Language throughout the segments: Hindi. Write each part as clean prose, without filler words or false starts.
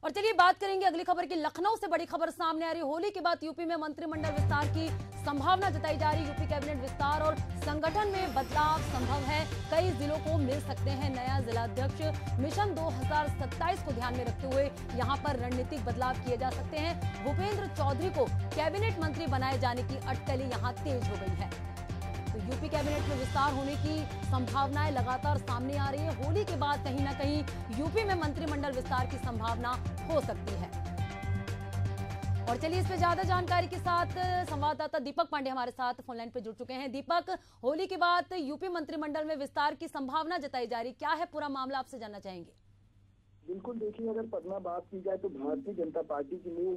और चलिए बात करेंगे अगली खबर की। लखनऊ से बड़ी खबर सामने आ रही। होली के बाद यूपी में मंत्रिमंडल विस्तार की संभावना जताई जा रही। यूपी कैबिनेट विस्तार और संगठन में बदलाव संभव है। कई जिलों को मिल सकते हैं नया जिलाध्यक्ष। मिशन 2027 को ध्यान में रखते हुए यहां पर रणनीतिक बदलाव किए जा सकते हैं। भूपेंद्र चौधरी को कैबिनेट मंत्री बनाए जाने की अटकलें यहां तेज हो गई है। तो यूपी कैबिनेट में विस्तार होने की संभावनाएं लगातार सामने आ रही है। होली के बाद कहीं ना कहीं यूपी में मंत्रिमंडल विस्तार की संभावना हो सकती है। और चलिए इस पे ज्यादा जानकारी के साथ संवाददाता दीपक पांडे हमारे साथ फोनलाइन पे जुड़ चुके हैं। दीपक, होली के बाद यूपी मंत्रिमंडल में विस्तार की संभावना जताई जा रही, क्या है पूरा मामला, आपसे जानना चाहेंगे। बिल्कुल, देखिए अगर पटना बात की जाए तो भारतीय जनता पार्टी के लिए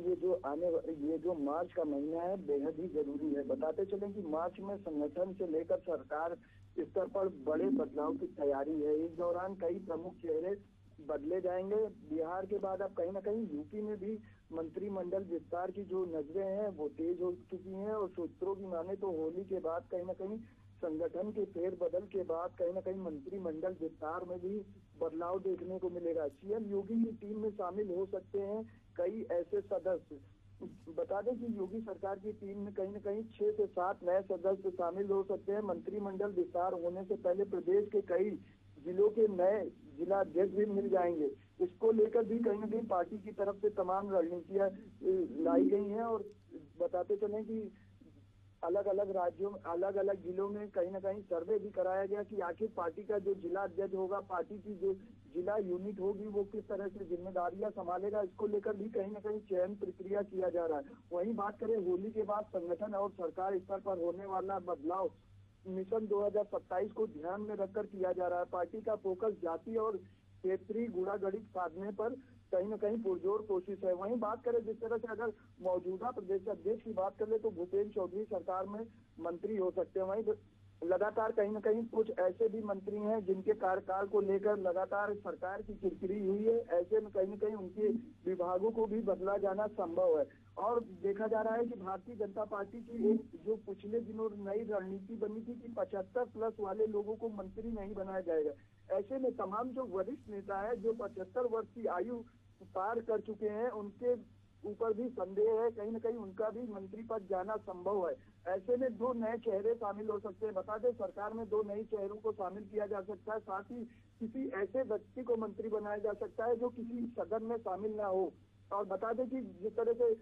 ये जो मार्च का महीना है बेहद ही जरूरी है। बताते चलें कि मार्च में संगठन से लेकर सरकार स्तर पर बड़े बदलाव की तैयारी है। इस दौरान कई प्रमुख चेहरे बदले जाएंगे। बिहार के बाद अब कहीं ना कहीं यूपी में भी मंत्रिमंडल विस्तार की जो नजरें हैं वो तेज हो चुकी हैं। और सूत्रों की माने तो होली के बाद कहीं ना कहीं संगठन के फेरबदल के बाद कहीं ना कहीं मंत्रिमंडल विस्तार में भी बदलाव देखने को मिलेगा। सीएम योगी की टीम में शामिल हो सकते हैं कई ऐसे सदस्य। बता दें कि योगी सरकार की टीम में कहीं ना कहीं 6 से 7 नए सदस्य शामिल हो सकते हैं। मंत्रिमंडल विस्तार होने से पहले प्रदेश के कई जिलों के नए जिलाध्यक्ष भी मिल जाएंगे। इसको लेकर भी कहीं ना कहीं पार्टी की तरफ से तमाम रणनीतियां लाई गई हैं। और बताते चलें कि अलग अलग राज्यों में अलग अलग जिलों में कहीं ना कहीं सर्वे भी कराया गया कि आखिर पार्टी का जो जिला अध्यक्ष होगा, पार्टी की जो जिला यूनिट होगी, वो किस तरह से जिम्मेदारियां संभालेगा। इसको लेकर भी कहीं ना कहीं चयन प्रक्रिया किया जा रहा है। वहीं बात करें होली के बाद संगठन और सरकार स्तर पर होने वाला बदलाव मिशन 2027 को ध्यान में रखकर किया जा रहा है। पार्टी का फोकस जाति और क्षेत्रीय गुणागणित साधने पर कहीं ना कहीं पुरजोर कोशिश है। वहीं बात करें जिस तरह से अगर मौजूदा प्रदेश अध्यक्ष की बात कर ले तो भूपेंद्र चौधरी सरकार में मंत्री हो सकते हैं। वहीं लगातार कहीं ना कहीं कुछ ऐसे भी मंत्री हैं जिनके कार्यकाल को लेकर लगातार सरकार की किरकिरी हुई है। ऐसे में कहीं ना कहीं उनके विभागों को भी बदला जाना संभव है। और देखा जा रहा है कि भारतीय जनता पार्टी की एक जो पिछले दिनों नई रणनीति बनी थी कि 75+ वाले लोगों को मंत्री नहीं बनाया जाएगा। ऐसे में तमाम जो वरिष्ठ नेता है जो 75 वर्ष की आयु पार कर चुके हैं, उनके ऊपर भी संदेह है, कहीं ना कहीं उनका भी मंत्री पद जाना संभव है। ऐसे में 2 नए चेहरे शामिल हो सकते हैं। बता दें सरकार में 2 नए चेहरों को शामिल किया जा सकता है। साथ ही किसी ऐसे व्यक्ति को मंत्री बनाया जा सकता है जो किसी सदन में शामिल ना हो। और बता दें कि जिस तरह से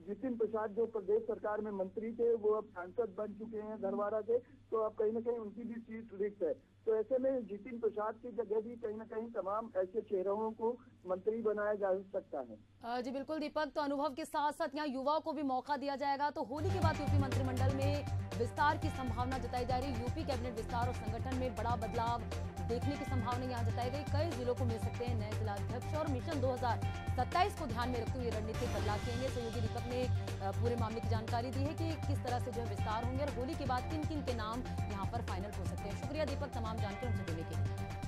जितिन प्रसाद जो प्रदेश सरकार में मंत्री थे वो अब सांसद बन चुके हैं धरवाड़ा से, तो अब कहीं ना कहीं उनकी भी सीट रिक्त है। तो ऐसे में जितिन प्रसाद की जगह भी कहीं ना कहीं तमाम ऐसे चेहरों को मंत्री बनाया जा सकता है। जी बिल्कुल दीपक, तो अनुभव के साथ साथ यहाँ युवाओं को भी मौका दिया जाएगा। तो होली के बाद यूपी मंत्रिमंडल में विस्तार की संभावना जताई जा रही। यूपी कैबिनेट विस्तार और संगठन में बड़ा बदलाव देखने की संभावना यहाँ जताई गई। कई जिलों को मिल सकते हैं नए जिलाध्यक्ष और मिशन 2027 को ध्यान में रखते हुए रणनीतिक बदलाव किएंगे। सहयोगी दीपक ने पूरे मामले की जानकारी दी है कि किस तरह से जो है विस्तार होंगे और होली के बाद किन किन के नाम यहाँ पर फाइनल हो सकते हैं। शुक्रिया दीपक तमाम जानकारी हमसे जुड़ने के लिए।